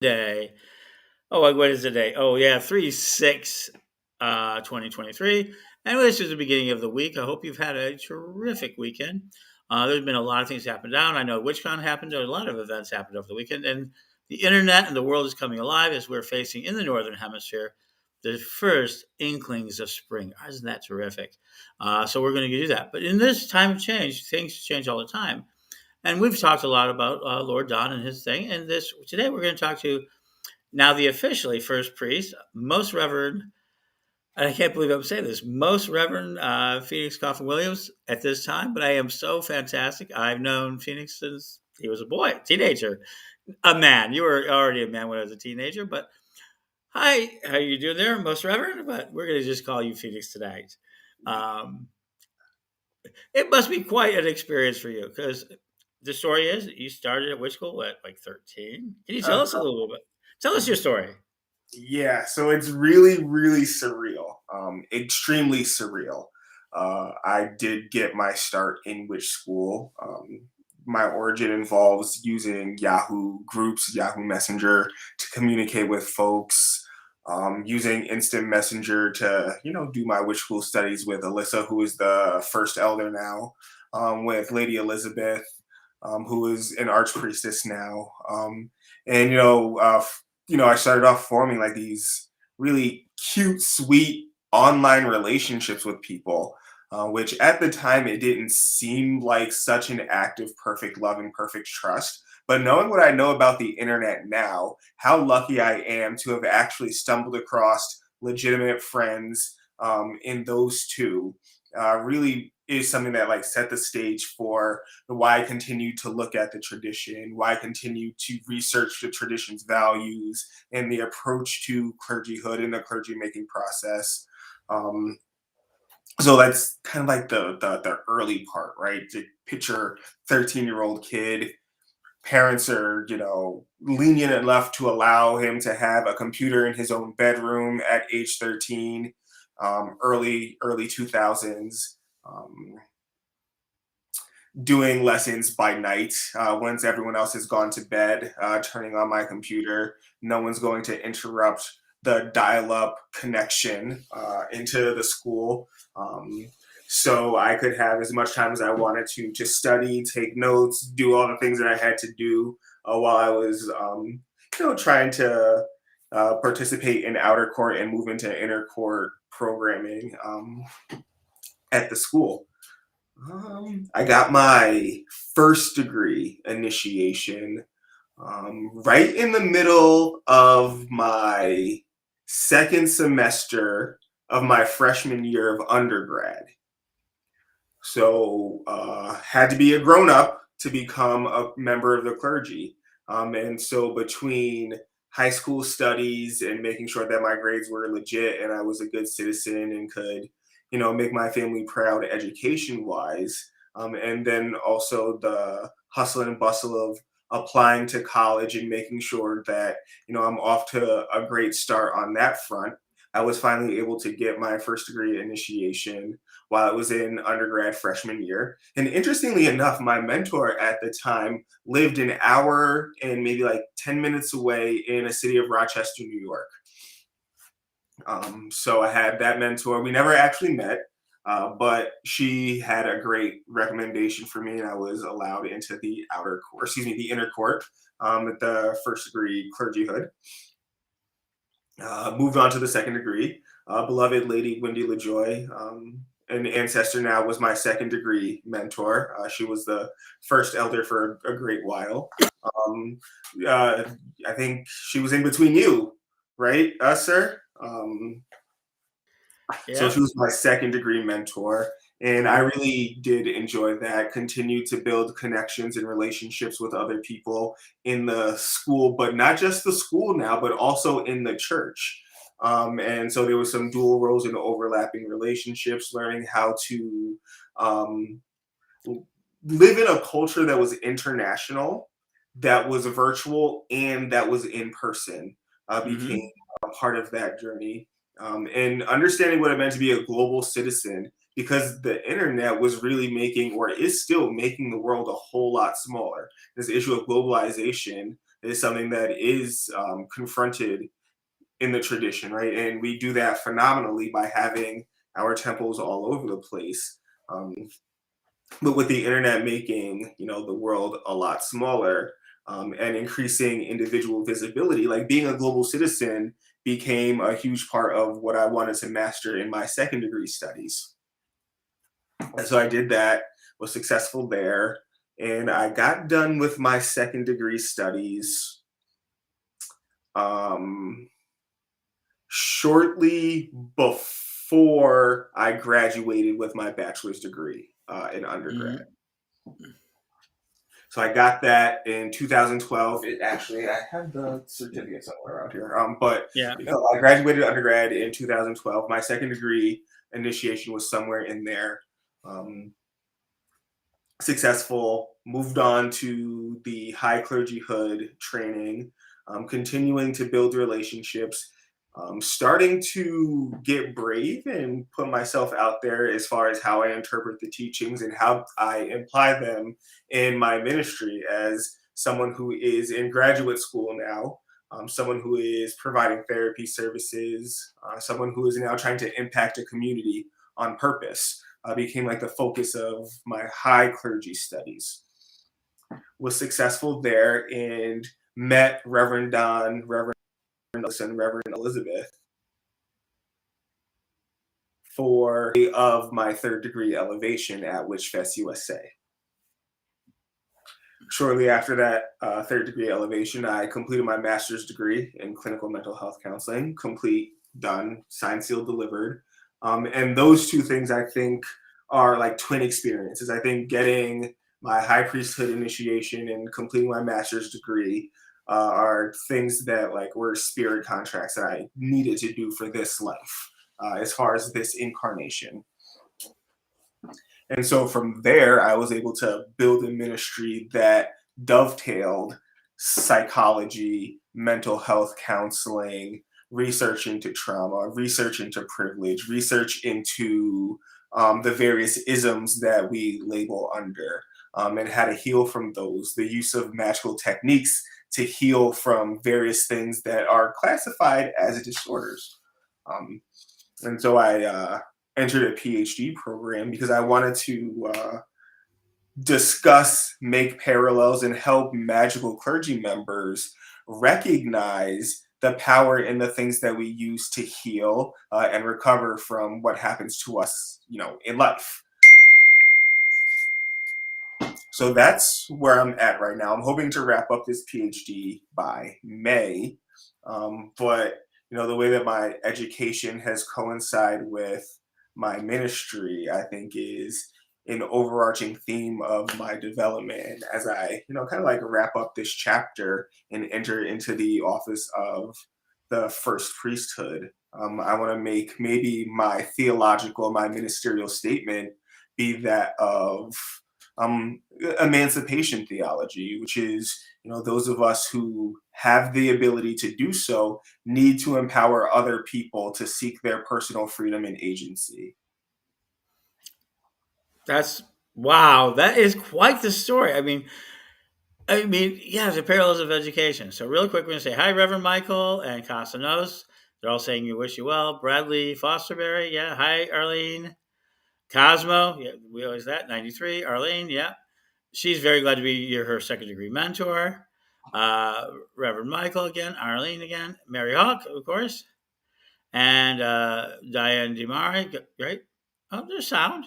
Day. Oh, what is the day? Oh, yeah, 3/6, 2023. And this is the beginning of the week. I hope you've had a terrific weekend. There's been a lot of things happen down. I know WitchCon happened. There were a lot of events happened over the weekend. And the internet and the world is coming alive as we're facing in the Northern Hemisphere the first inklings of spring. Isn't that terrific? So we're going to do that. But in this time of change, things change all the time. And we've talked a lot about Lord Don and his thing. And this today we're going to talk to now the officially first priest, most Reverend, and I can't believe I'm saying this, most Reverend Phoenix Coffin-Williams at this time, but I am so fantastic. I've known Phoenix since he was a boy, teenager, a man. You were already a man when I was a teenager, but hi, how you doing there, most Reverend? But we're going to just call you Phoenix tonight. Um, it must be quite an experience for you because the story is that you started at witch school at like 13. Can you tell Uh, us a little bit? Tell us your story. yeah, so it's really, really surreal. Extremely surreal. I did get my start in witch school. My origin involves using Yahoo groups, Yahoo Messenger to communicate with folks. Using Instant Messenger to, do my witch school studies with Alyssa, who is the first elder now, with Lady Elizabeth, who is an archpriestess now. And I started off forming like these really cute, sweet online relationships with people, which at the time it didn't seem like such an act of perfect love and perfect trust. But knowing what I know about the internet now, how lucky I am to have actually stumbled across legitimate friends in those two really is something that like set the stage for why I continue to look at the tradition, why I continue to research the tradition's values and the approach to clergyhood and the clergy making process. Um, so that's kind of like the early part, right? To picture 13-year-old kid, parents are, lenient enough to allow him to have a computer in his own bedroom at age 13, early 2000s. Um, Doing lessons by night once everyone else has gone to bed, turning on my computer. No one's going to interrupt the dial-up connection into the school. So I could have as much time as I wanted to study, take notes, do all the things that I had to do while I was, trying to participate in outer court and move into inner court programming at the school. I got my first degree initiation right in the middle of my second semester of my freshman year of undergrad. So had to be a grown up to become a member of the clergy. And so between high school studies and making sure that my grades were legit and I was a good citizen and could, make my family proud education wise. And then also the hustle and bustle of applying to college and making sure that, I'm off to a great start on that front. I was finally able to get my first degree initiation while I was in undergrad freshman year. And interestingly enough, my mentor at the time lived an hour and maybe like 10 minutes away in a city of Rochester, New York. So I had that mentor. We never actually met, but she had a great recommendation for me, and I was allowed into the the inner court at the first degree clergyhood. Moved on to the second degree. Beloved Lady Wendy LaJoy, an ancestor now, was my second degree mentor. She was the first elder for a great while. Um, uh, I think she was in between you, right, sir? So Yeah. she was my second degree mentor. And I really did enjoy that, continue to build connections and relationships with other people in the school, but not just the school now, but also in the church. And so there was some dual roles and overlapping relationships, learning how to um, live in a culture that was international, that was virtual, and that was in person became Hmm. a part of that journey. And understanding what it meant to be a global citizen, because the internet was really making, or is still making, the world a whole lot smaller. This issue of globalization is something that is confronted in the tradition, right? And we do that phenomenally by having our temples all over the place. Um, but with the internet making, the world a lot smaller, and increasing individual visibility, like being a global citizen became a huge part of what I wanted to master in my second degree studies. And so I did that, was successful there, and I got done with my second degree studies um, shortly before I graduated with my bachelor's degree in undergrad. Mm-hmm. So I got that in 2012. It actually, I have the certificate somewhere around here. But Yeah. I graduated undergrad in 2012. My second degree initiation was somewhere in there. Um, Successful, moved on to the high clergyhood training, continuing to build relationships, starting to get brave and put myself out there as far as how I interpret the teachings and how I apply them in my ministry as someone who is in graduate school now. Someone who is providing therapy services, someone who is now trying to impact a community on purpose, became like the focus of my high clergy studies. Was successful there and met Reverend Don, Reverend Nelson, Reverend Elizabeth for of my third degree elevation at Witchfest USA. Shortly after that third degree elevation, I completed my master's degree in clinical mental health counseling. Complete, done, signed, sealed, delivered. And those two things I think are like twin experiences. I think getting my high priesthood initiation and completing my master's degree are things that like were spirit contracts that I needed to do for this life, as far as this incarnation. And so from there, I was able to build a ministry that dovetailed psychology, mental health counseling, research into trauma, research into privilege, research into the various isms that we label under, and how to heal from those, the use of magical techniques to heal from various things that are classified as disorders. Um, and so I entered a PhD program because I wanted to discuss, make parallels, and help magical clergy members recognize the power in the things that we use to heal and recover from what happens to us, in life. So that's where I'm at right now. I'm hoping to wrap up this PhD by May. But the way that my education has coincided with my ministry, I think is an overarching theme of my development. And as I, kind of like wrap up this chapter and enter into the office of the first priesthood, I want to make maybe my theological, my ministerial statement be that of um, emancipation theology, which is, those of us who have the ability to do so need to empower other people to seek their personal freedom and agency. That's wow. That is quite the story. I mean, yeah, the parallels of education. So, real quick, we're going to say hi, Reverend Michael and Casanos. They're all saying you wish you well. Bradley Fosterberry, yeah. Hi, Arlene. Cosmo, yeah, we always that. 93, Arlene, yeah. She's very glad to be her second degree mentor. Reverend Michael again, Arlene again, Mary Hawk, of course, and Diane DeMari, right? Oh, there's sound.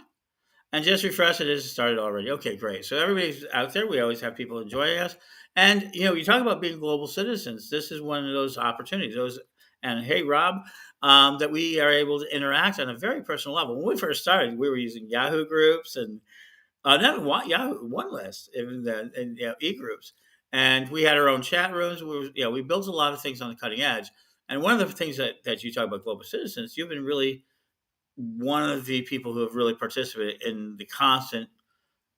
And just refresh it has started already. Okay, great. So everybody's out there. We always have people enjoying us. And you talk about being global citizens. This is one of those opportunities. And hey, Rob, that we are able to interact on a very personal level. When we first started, we were using Yahoo groups and not one Yahoo one list, even then, and e groups. And we had our own chat rooms. We built a lot of things on the cutting edge. And one of the things that you talk about global citizens, you've been really one of the people who have really participated in the constant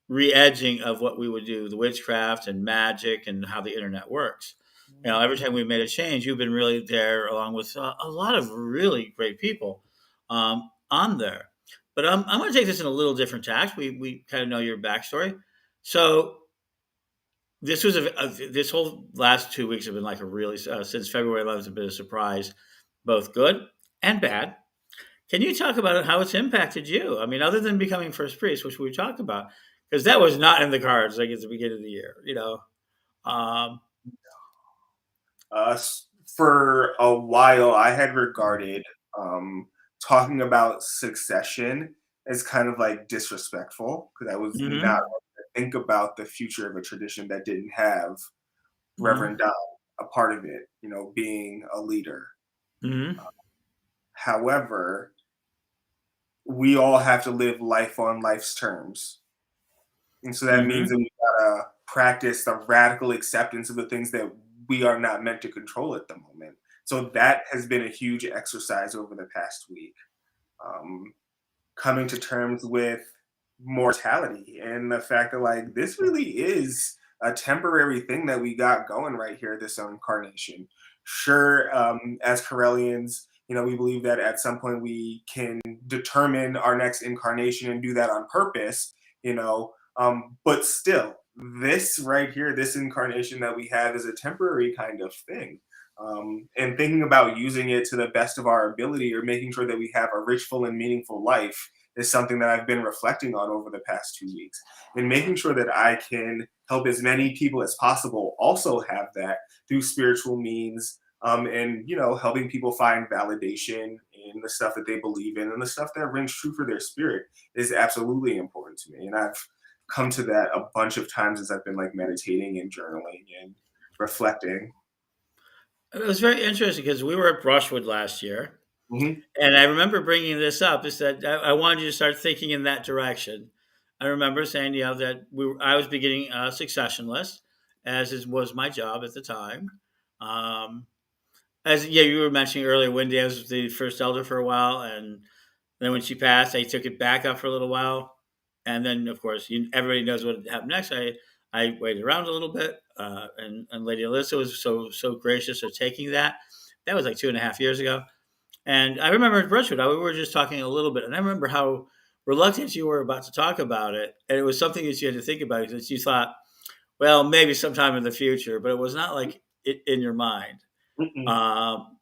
re-edging of what we would do, the witchcraft and magic and how the internet works. Every time we made a change, you've been really there along with a lot of really great people on there. But I'm going to take this in a little different tack. We kind of know your backstory. So this was this whole last 2 weeks have been like a really since February 11th have been a surprise, both good and bad. Can you talk about how it's impacted you? I mean, other than becoming first priest, which we talked about, because that was not in the cards like at the beginning of the year, you know. Um, Uh, for a while, I had regarded um, talking about succession as kind of like disrespectful because I was not hmm going to think about the future of a tradition that didn't have hmm Reverend Don a part of it, you know, being a leader. hmm However, we all have to live life on life's terms. And so that means hmm that we gotta practice the radical acceptance of the things that we are not meant to control at the moment. So that has been a huge exercise over the past week. Um, Coming to terms with mortality and the fact that like this really is a temporary thing that we got going right here, this incarnation. Sure, as Correllians, you know, we believe that at some point we can determine our next incarnation and do that on purpose, you know, but still, this right here, this incarnation that we have is a temporary kind of thing. And thinking about using it to the best of our ability or making sure that we have a rich, full, and meaningful life is something that I've been reflecting on over the past 2 weeks and making sure that I can help as many people as possible also have that through spiritual means, and you know, helping people find validation in the stuff that they believe in and the stuff that rings true for their spirit is absolutely important to me. And I've come to that a bunch of times as I've been like meditating and journaling and reflecting. It was very interesting because we were at Brushwood last year, Mm-hmm. and I remember bringing this up. Is that I wanted you to start thinking in that direction. I remember saying, you know, that I was beginning a succession list, as was my job at the time. Um, as yeah, you were mentioning earlier, Wendy was the first elder for a while, and then when she passed, I took it back up for a little while, and then of course everybody knows what happened next. I waited around a little bit, and Lady Alyssa was so gracious of taking that. That was like 2.5 years ago, and I remember at Brushwood, we were just talking a little bit, and I remember how reluctant you were about to talk about it, and it was something that you had to think about because you thought, well, maybe sometime in the future, but it was not like it in your mind. Mm-mm. Um,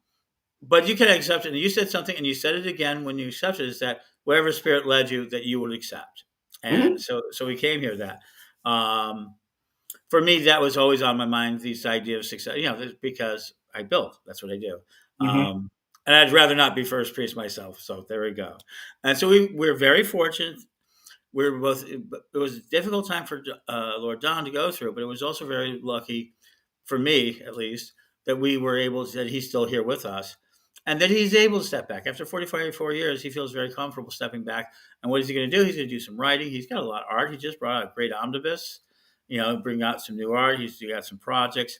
but you can accept it. And you said something, and you said it again when you accepted, is that wherever spirit led you, that you would accept. And Mm-hmm. so we came here. That for me, that was always on my mind. This idea of success, you know, because I built. That's what I do. Mm-hmm. And I'd rather not be first priest myself. So there we go. And so we're very fortunate. We're both. It was a difficult time for Lord Don to go through, but it was also very lucky for me, at least, that we were able to, that he's still here with us, and that he's able to step back after 44 years. He feels very comfortable stepping back. And what is he going to do? He's going to do some writing. He's got a lot of art. He just brought out a great omnibus. You know, bring out some new art. He's got some projects,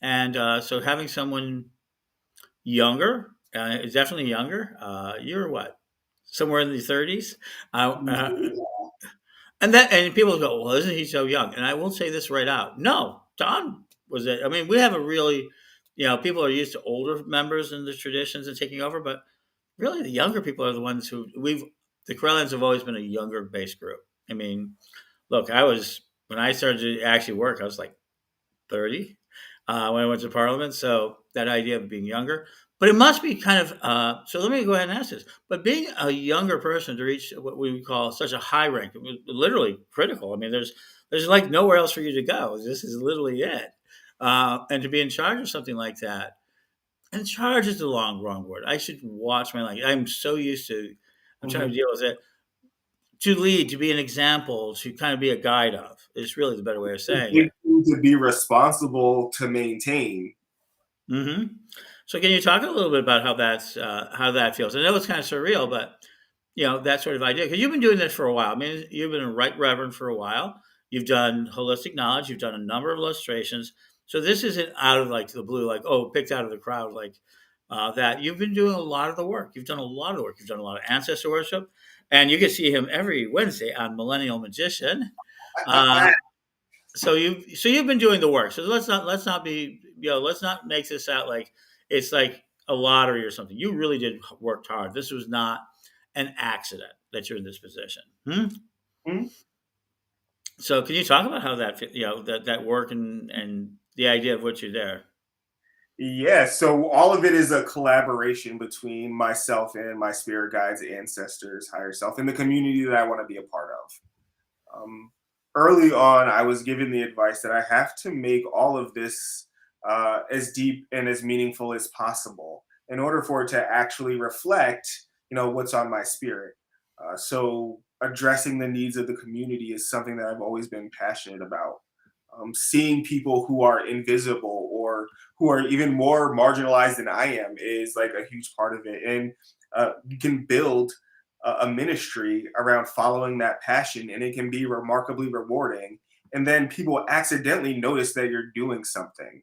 and so having someone younger, is definitely younger. You're what? Somewhere in the 30s. And people go, well, isn't he so young? And I will say this right out. No, Don was it. I mean, we have a really, you know, people are used to older members in the traditions and taking over, but really the younger people are the ones who the Correllians have always been a younger base group. I mean, look, when I started to actually work, I was like 30 when I went to Parliament. So that idea of being younger, but it must be kind of. So let me go ahead and ask this. But being a younger person to reach what we would call such a high rank, it was literally critical. I mean, there's like nowhere else for you to go. This is literally it. And to be in charge of something like that, and charge is the wrong word. I should watch my language. I'm so used to. I'm trying to Mm-hmm. deal with it. To lead, to be an example, to kind of be a guide of, is really the better way of saying it. To be responsible to maintain. hmm So, can you talk a little bit about how that feels? I know it's kind of surreal, but you know that sort of idea because you've been doing this for a while. I mean, you've been a right reverend for a while. You've done holistic knowledge. You've done a number of illustrations. So this isn't out of like the blue, like oh, picked out of the crowd, like that. You've been doing a lot of the work. You've done a lot of the work. You've done a lot of ancestor worship, and you can see him every Wednesday on Millennial Magician. Uh, so you've been doing the work. So let's not be let's not make this out like it's like a lottery or something. You really did work hard. This was not an accident that you're in this position. Hmm? Mhm. So can you talk about how that work and the idea of what you're there? Yeah, so all of it is a collaboration between myself and my spirit guides, ancestors, higher self, and the community that I want to be a part of. Early on, I was given the advice that I have to make all of this as deep and as meaningful as possible in order for it to actually reflect, what's on my spirit. So addressing the needs of the community is something that I've always been passionate about. Seeing people who are invisible or who are even more marginalized than I am is like a huge part of it. And you can build a ministry around following that passion, and it can be remarkably rewarding. And then people accidentally notice that you're doing something.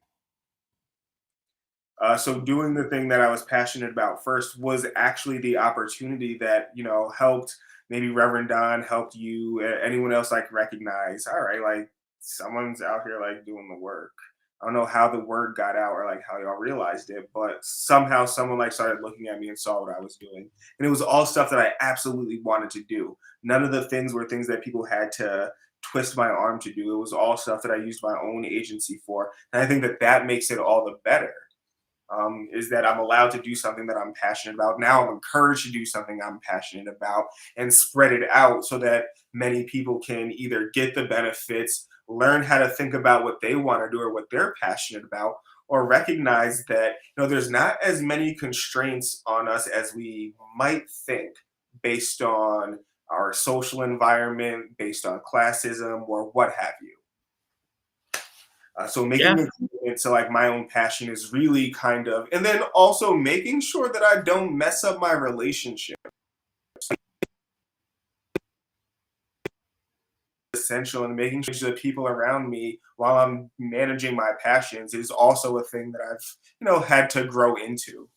So doing the thing that I was passionate about first was actually the opportunity that helped maybe Reverend Don, helped you, anyone else I could recognize. All right, like someone's out here like doing the work. I don't know how the word got out or like how y'all realized it, but somehow someone like started looking at me and saw what I was doing, and it was all stuff that I absolutely wanted to do. None of the things were things that people had to twist my arm to do. It was all stuff that I used my own agency for, and I think that that makes it all the better. Is that I'm allowed to do something that I'm passionate about. Now I'm encouraged to do something I'm passionate about and spread it out so that many people can either get the benefits, learn how to think about what they want to do or what they're passionate about, or recognize that there's not as many constraints on us as we might think based on our social environment, based on classism, or what have you. So Yeah. making a commitment to like my own passion is really kind of, and then also making sure that I don't mess up my relationship. Essential, and making sure that people around me while I'm managing my passions is also a thing that I've had to grow into.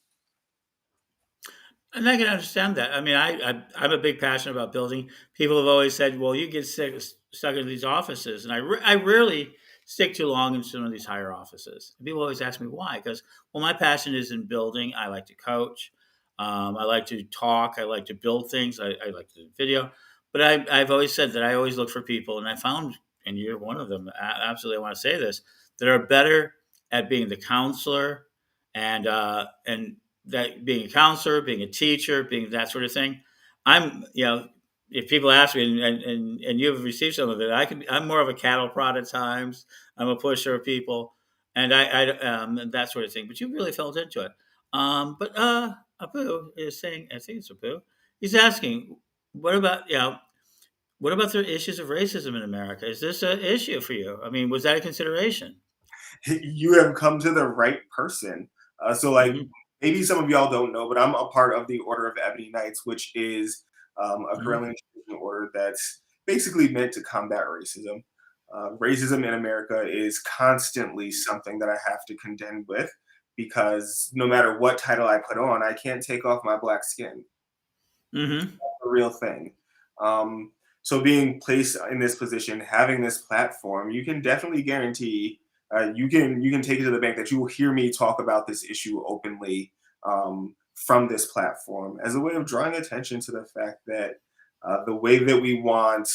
And I can understand that. I mean, I'm a big passion about building. People have always said, "Well, you get stuck in these offices," and I rarely stick too long in some of these higher offices. And people always ask me why, because well, my passion is in building. I like to coach. I like to talk. I like to build things. I like to do video. But I've always said that I always look for people, and I found, and you're one of them. Absolutely, I want to say this: that are better at being the counselor and that being a counselor, being a teacher, being that sort of thing. If people ask me, and you've received some of it, I'm more of a cattle prod at times. I'm a pusher of people, and that sort of thing. But you really felt into it. But Apu is saying, I think it's Apu. He's asking, what about what about the issues of racism in America? Is this an issue for you? I mean, was that a consideration? You have come to the right person. So, like, Hmm. maybe some of y'all don't know, but I'm a part of the Order of Ebony Knights, which is a Hmm. Correllian Tradition order that's basically meant to combat racism. Racism in America is constantly something that I have to contend with because no matter what title I put on, I can't take off my black skin. Hmm. A real thing. Um, so being placed in this position, having this platform, you can definitely guarantee you can take it to the bank that you will hear me talk about this issue openly from this platform as a way of drawing attention to the fact that the way that we want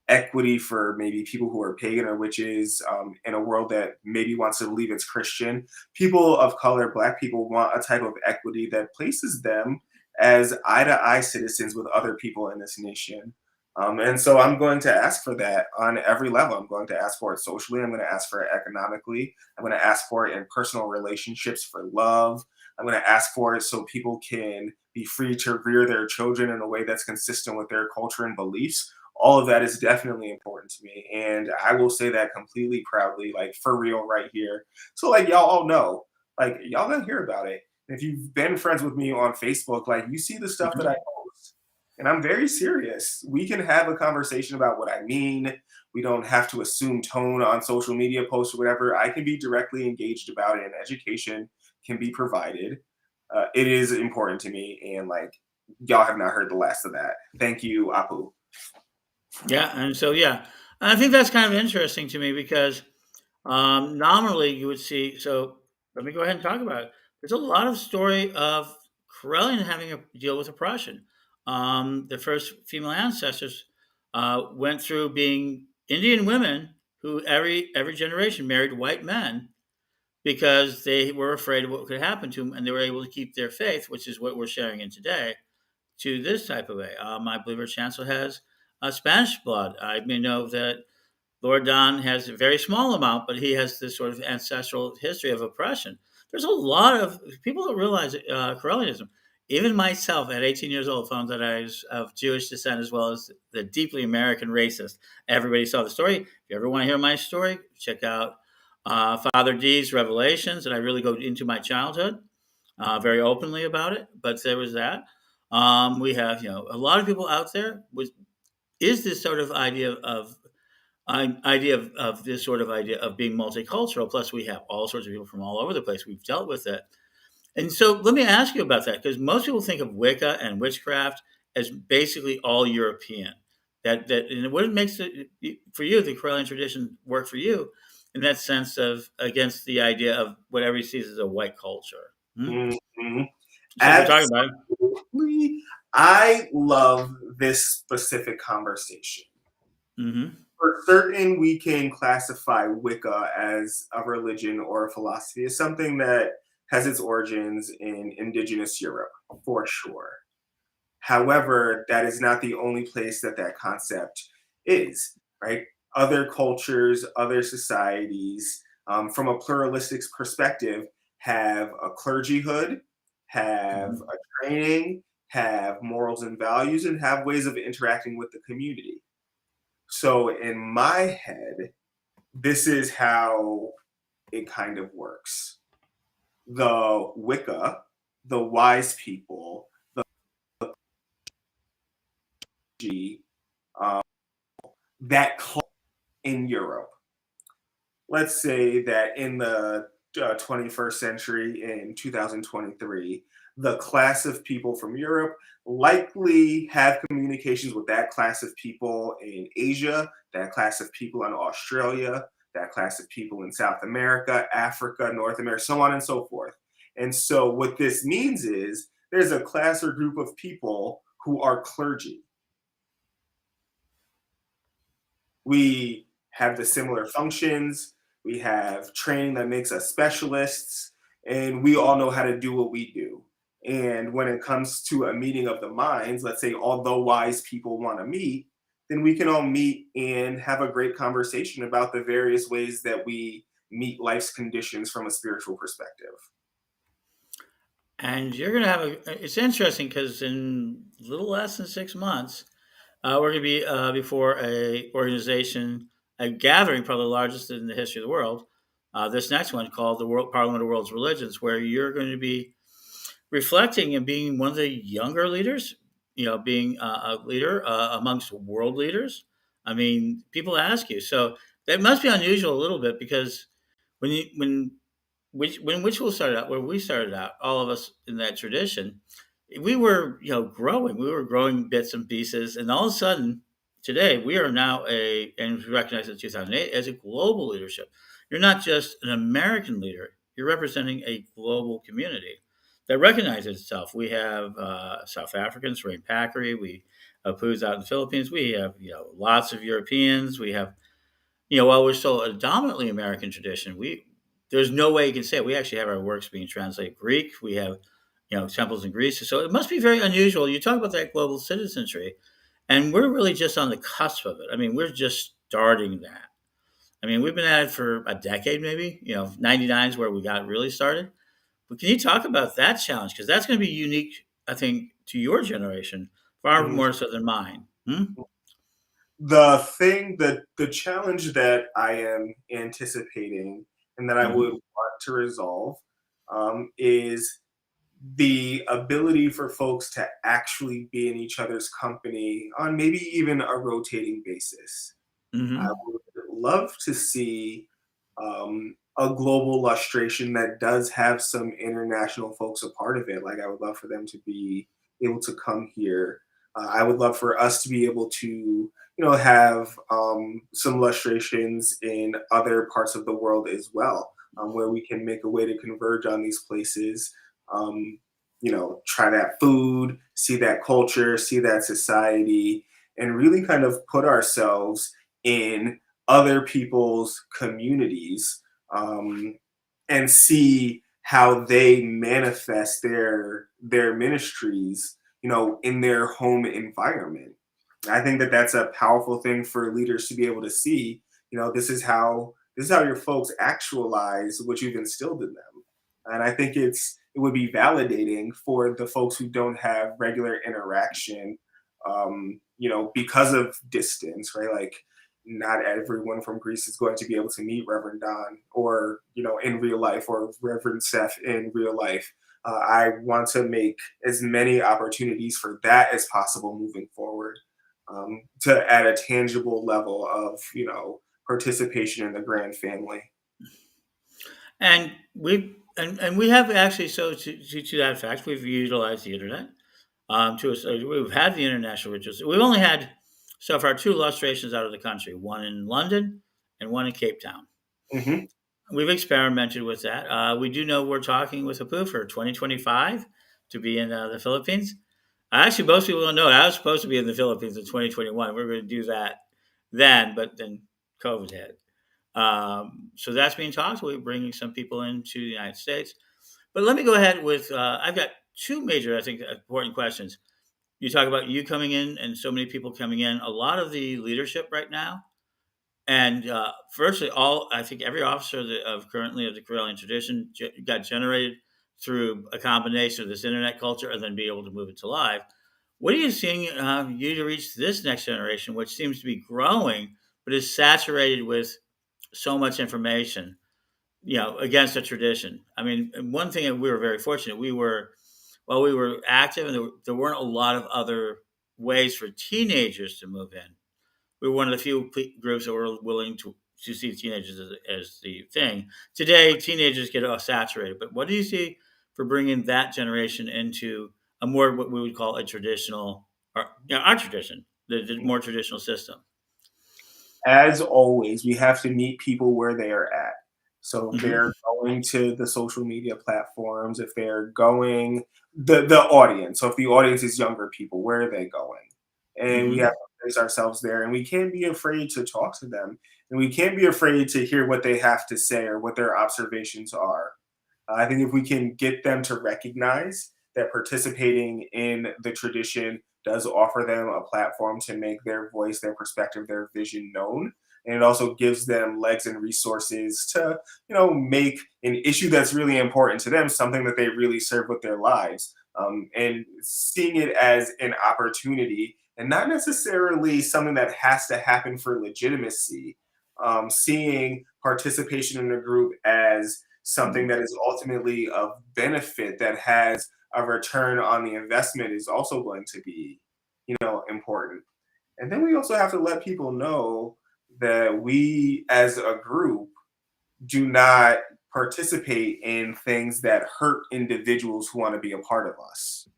equity for maybe people who are pagan or witches in a world that maybe wants to believe it's Christian, people of color, Black people want a type of equity that places them as eye to eye citizens with other people in this nation. And so I'm going to ask for that on every level. I'm going to ask for it socially. I'm going to ask for it economically. I'm going to ask for it in personal relationships for love. I'm going to ask for it so people can be free to rear their children in a way that's consistent with their culture and beliefs. All of that is definitely important to me. And I will say that completely proudly, like for real, right here. So, like, y'all all know, like, y'all gonna hear about it. If you've been friends with me on Facebook, like you see the stuff that I post. And I'm very serious. We can have a conversation about what I mean. We don't have to assume tone on social media posts or whatever. I can be directly engaged about it, and education can be provided. It is important to me, and like y'all have not heard the last of that. Thank you, Apu. Yeah, and so yeah, and I think that's kind of interesting to me because nominally you would see. So let me go ahead and talk about it. There's a lot of story of Correllian having to deal with oppression. The first female ancestors went through being Indian women who every generation married white men because they were afraid of what could happen to them, and they were able to keep their faith, which is what we're sharing in today, to this type of way. I believe our chancellor has Spanish blood. I may know that Lord Don has a very small amount, but he has this sort of ancestral history of oppression. There's a lot of people don't realize Correllianism. Even myself, at 18 years old, found that I was of Jewish descent as well as the deeply American racist. Everybody saw the story. If you ever want to hear my story, check out Father D's Revelations, and I really go into my childhood very openly about it. But there was that. We have, a lot of people out there with is this sort of idea of this sort of idea of being multicultural. Plus, we have all sorts of people from all over the place. We've dealt with it, and so let me ask you about that because most people think of Wicca and witchcraft as basically all European. That and what makes it for you the Correllian tradition work for you in that sense of against the idea of what everybody sees as a white culture. Hmm? Mhm. So we're talking about. Absolutely. I love this specific conversation. Mm-hmm. For certain, we can classify Wicca as a religion or a philosophy as something that has its origins in indigenous Europe, for sure. However, that is not the only place that that concept is, right? Other cultures, other societies, from a pluralistic perspective, have a clergyhood, have Mm-hmm. a training, have morals and values, and have ways of interacting with the community. So, in my head, this is how it kind of works. The Wicca, the wise people, G, um, that in Europe. Let's say that in the 21st century, in 2023, the class of people from Europe likely have communications with that class of people in Asia, that class of people in Australia, that class of people in South America, Africa, North America, so on and so forth. And so, what this means is there's a class or group of people who are clergy. We have the similar functions. We have training that makes us specialists, and we all know how to do what we do. And when it comes to a meeting of the minds, let's say all the wise people want to meet, then we can all meet and have a great conversation about the various ways that we meet life's conditions from a spiritual perspective. And you're going to have it's interesting because in a little less than 6 months, we're going to be before a organization, a gathering, probably the largest in the history of the world. This next one called the World Parliament of World's Religions, where you're going to be reflecting and being one of the younger leaders. Being a leader amongst world leaders. I mean, people ask you, so that must be unusual a little bit because when Witchell started out, when we started out, all of us in that tradition, we were, growing. We were growing bits and pieces, and all of a sudden, today we are now and recognized in 2008 as a global leadership. You're not just an American leader; you're representing a global community that recognizes itself. We have South Africans, Ray Packery. We have Pooh's out in the Philippines. We have lots of Europeans. We have while we're still a dominantly American tradition, we there's no way you can say it. We actually have our works being translated Greek. We have temples in Greece. So it must be very unusual. You talk about that global citizenry, and we're really just on the cusp of it. I mean, we're just starting that. I mean, we've been at it for a decade, maybe. 99 is where we got really started. But can you talk about that challenge? Because that's going to be unique, I think, to your generation, far Mhm. more so than mine. Hmm? The challenge that I am anticipating and that I would Hmm. want to resolve is the ability for folks to actually be in each other's company on maybe even a rotating basis. I Hmm. would love to see a global lustration that does have some international folks a part of it. Like, I would love for them to be able to come here. I would love for us to be able to, have some lustrations in other parts of the world as well, where we can make a way to converge on these places. Um, try that food, see that culture, see that society, and really kind of put ourselves in other people's communities, and see how they manifest their ministries, in their home environment. I think that that's a powerful thing for leaders to be able to see. This is how your folks actualize what you've instilled in them. And I think it would be validating for the folks who don't have regular interaction, because of distance, right? Like, not everyone from Greece is going to be able to meet Reverend Don, or in real life, or Reverend Seth in real life. I want to make as many opportunities for that as possible moving forward, to add a tangible level of participation in the grand family. And we have actually, so to that fact, we've utilized the internet. We've had the international rituals. We've only had so far two illustrations out of the country, one in London and one in Cape Town. Hmm. We've experimented with that. We do know we're talking with Apu for 2025 to be in the Philippines. Actually, most people don't know it. I was supposed to be in the Philippines in 2021. We were going to do that then, but then COVID hit. So that's being talked. We're bringing some people into the United States. But let me go ahead with I've got two major, I think, important questions. You talk about you coming in and so many people coming in. A lot of the leadership right now, and virtually all, I think every officer of currently of the Correllian tradition got generated through a combination of this internet culture and then be able to move it to live. What are you seeing you to reach this next generation, which seems to be growing, but is saturated with so much information, against a tradition? I mean, one thing that we were very fortunate, we were active and there weren't a lot of other ways for teenagers to move in. We were one of the few groups that were willing to see teenagers as the thing. Today, teenagers get saturated. But what do you see for bringing that generation into a more what we would call a traditional, or our tradition, the more traditional system? As always, we have to meet people where they are at. So if Hmm. they're going to the social media platforms, if they're going the audience, so if the audience is younger people, where are they going? And we have Hmm. to place ourselves there, and we can't be afraid to talk to them, and we can't be afraid to hear what they have to say or what their observations are. I think if we can get them to recognize that participating in the tradition does offer them a platform to make their voice, their perspective, their vision known. And it also gives them legs and resources to, make an issue that's really important to them something that they really serve with their lives. And seeing it as an opportunity and not necessarily something that has to happen for legitimacy. Seeing participation in a group as something that is ultimately of benefit, that has a return on the investment, is also going to be, important. And then we also have to let people know that we as a group do not participate in things that hurt individuals who want to be a part of us.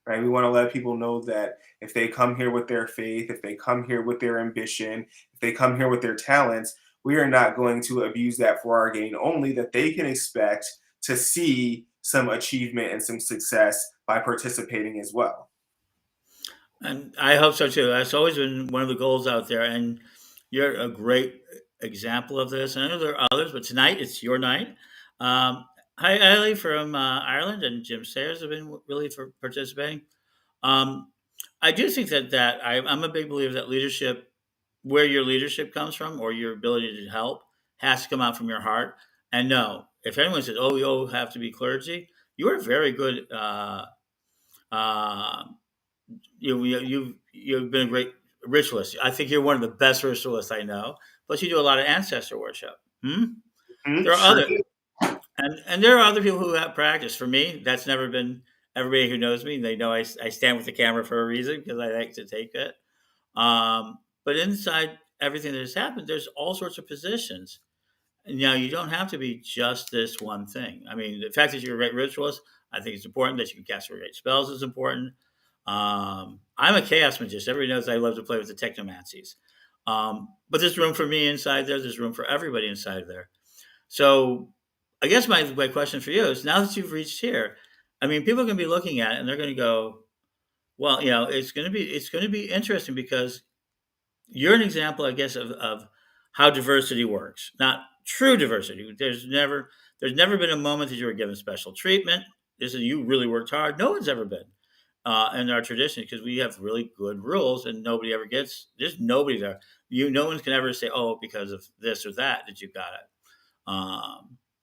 Right? We want to let people know that if they come here with their faith, if they come here with their ambition, if they come here with their talents, we are not going to abuse that for our gain only, that they can expect to see some achievement and some success by participating as well. And I hope so too. That's always been one of the goals out there. And you're a great example of this. And I know there are others, but tonight it's your night. Hi, Ellie from Ireland, and Jim Sayers have been really for participating. Um, I do think I'm a big believer that leadership, where your leadership comes from or your ability to help, has to come out from your heart. And no, if anyone says, "Oh, you all have to be clergy," you are very good. Uh, you've been a great ritualist. I think you're one of the best ritualists I know. Plus, you do a lot of ancestor worship. Hmm? Mhm, There are sure other do. and there are other people who have practice. For me, that's never been everybody who knows me. They know I stand with the camera for a reason because I like to take it. But inside everything that has happened, there's all sorts of positions. And now you don't have to be just this one thing. I mean, the fact that you're a great ritualist, I think it's important. That you can cast great spells is important. I'm a chaos magician. Everybody knows I love to play with the technomancies. But there's room for me inside there. There's room for everybody inside there. So I guess my question for you is, now that you've reached here, I mean, people are going to be looking at it and they're going to go, well, it's going to be interesting because you're an example, I guess, of how diversity works. Not true diversity. There's never been a moment that you were given special treatment. This is you really worked hard. No one's ever been in our tradition because we have really good rules, and nobody ever gets. There's nobody there. No one can ever say, "Oh, because of this or that you got it."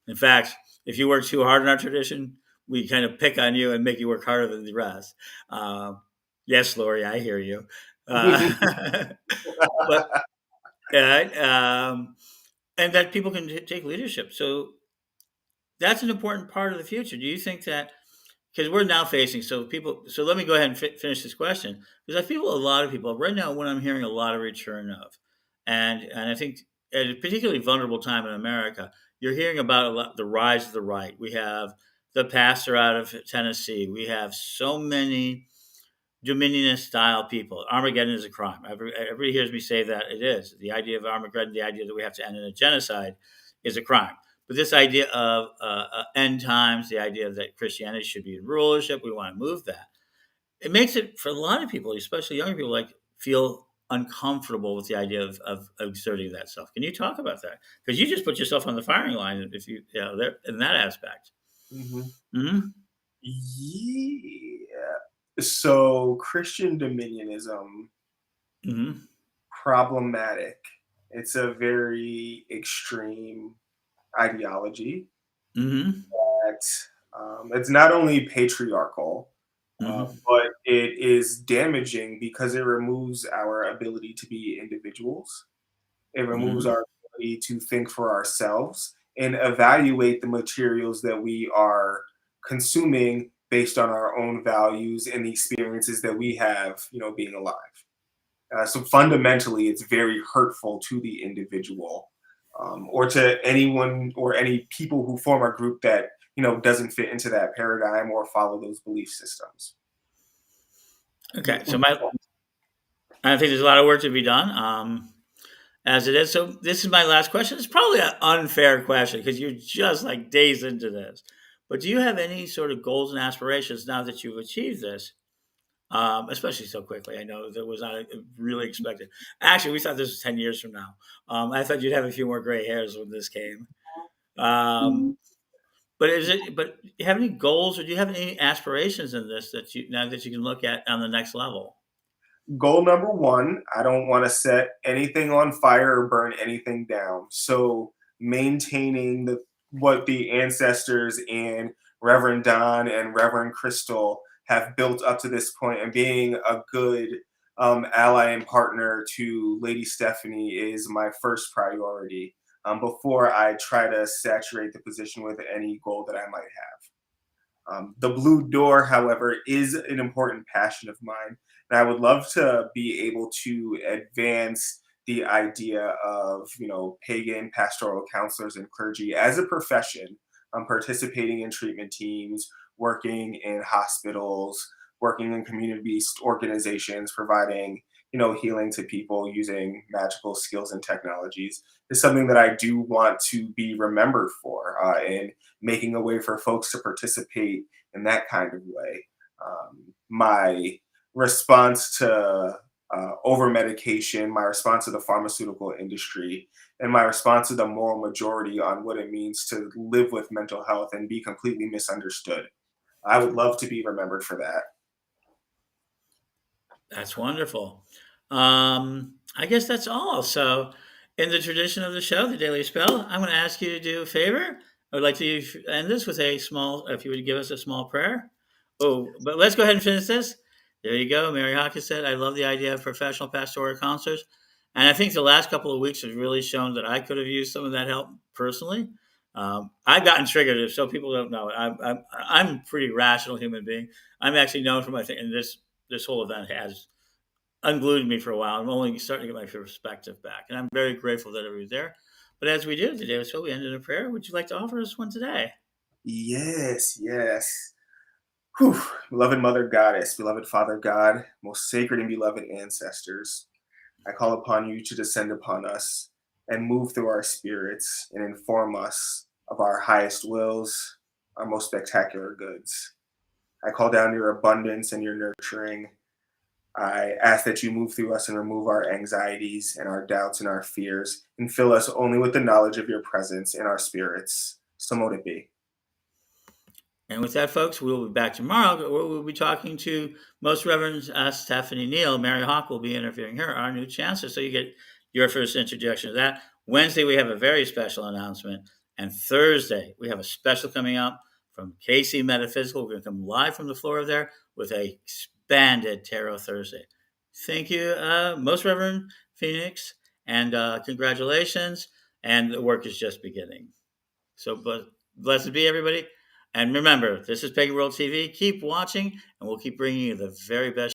In fact, if you work too hard in our tradition, we kind of pick on you and make you work harder than the rest. Um, yes, Lori, I hear you. But and that people can take leadership. So that's an important part of the future. Do you think that because we're now facing so people? So let me go ahead and finish this question because I feel a lot of people right now. What I'm hearing a lot of return of, and I think at a particularly vulnerable time in America, you're hearing about a lot the rise of the right. We have the pastor out of Tennessee. We have so many Dominionist style people. Armageddon is a crime. Everybody hears me say that it is. The idea of Armageddon, the idea that we have to end in a genocide, is a crime. But this idea of end times, the idea that Christianity should be in rulership, we want to move that. It makes it for a lot of people, especially younger people, like feel uncomfortable with the idea of exerting that stuff. Can you talk about that? Because you just put yourself on the firing line if there in that aspect. Mhm. Mm-hmm. Yeah. So Christian dominionism, Mm-hmm. problematic. It's a very extreme ideology Mm-hmm. that it's not only patriarchal, Mm-hmm. but it is damaging because it removes our ability to be individuals. It removes Mm-hmm. our ability to think for ourselves and evaluate the materials that we are consuming based on our own values and the experiences that we have, being alive. So fundamentally, it's very hurtful to the individual, or to anyone or any people who form a group that doesn't fit into that paradigm or follow those belief systems. Okay, so I think there's a lot of work to be done. As it is. So this is my last question. It's probably an unfair question because you're just like days into this. But do you have any sort of goals and aspirations now that you've achieved this, especially so quickly? I know that was not really expected. Actually, we thought this was 10 years from now. I thought you'd have a few more gray hairs when this came. Um, but is it? But do you have any goals or do you have any aspirations in this that you now that you can look at on the next level? Goal number one, I don't want to set anything on fire or burn anything down. So maintaining what the ancestors and Reverend Don and Reverend Crystal have built up to this point and being a good ally and partner to Lady Stephanie is my first priority, before I try to saturate the position with any goal that I might have. The blue door, however, is an important passion of mine. And I would love to be able to advance the idea of, pagan pastoral counselors and clergy as a profession, participating in treatment teams, working in hospitals, working in community-based organizations, providing, healing to people using magical skills and technologies is something that I do want to be remembered for. And making a way for folks to participate in that kind of way. My response to over medication, my response to the pharmaceutical industry, and my response to the moral majority on what it means to live with mental health and be completely misunderstood. I would love to be remembered for that. That's wonderful. I guess that's all. So, in the tradition of the show, the Daily Spell, I'm going to ask you to do a favor. I would like to end this with a small, if you would give us a small prayer. Oh, but let's go ahead and finish this. There you go. Mary Hawkins said, I love the idea of professional pastoral counselors. And I think the last couple of weeks have really shown that I could have used some of that help personally. I've gotten triggered, if so people don't know. I'm a pretty rational human being. I'm actually known for my thing, and this whole event has unglued me for a while. I'm only starting to get my perspective back, and I'm very grateful that everybody's there. But as we do today, so we end in a prayer. Would you like to offer us one today? Yes, yes. Whew. Beloved Mother Goddess, beloved Father God, most sacred and beloved ancestors, I call upon you to descend upon us and move through our spirits and inform us of our highest wills, our most spectacular goods. I call down your abundance and your nurturing, I ask that you move through us and remove our anxieties and our doubts and our fears, and fill us only with the knowledge of your presence in our spirits. So mote it be. And with that, folks, we'll be back tomorrow where we'll be talking to Most Reverend Stephanie Neal. Mary Hawk will be interviewing her, our new chancellor. So you get your first introduction to that. Wednesday, we have a very special announcement. And Thursday, we have a special coming up from KC Metaphysical. We're going to come live from the floor of there with a expanded Tarot Thursday. Thank you, Most Reverend Phoenix, and congratulations. And the work is just beginning. So, but blessed be everybody. And remember, this is Pagan World TV. Keep watching, and we'll keep bringing you the very best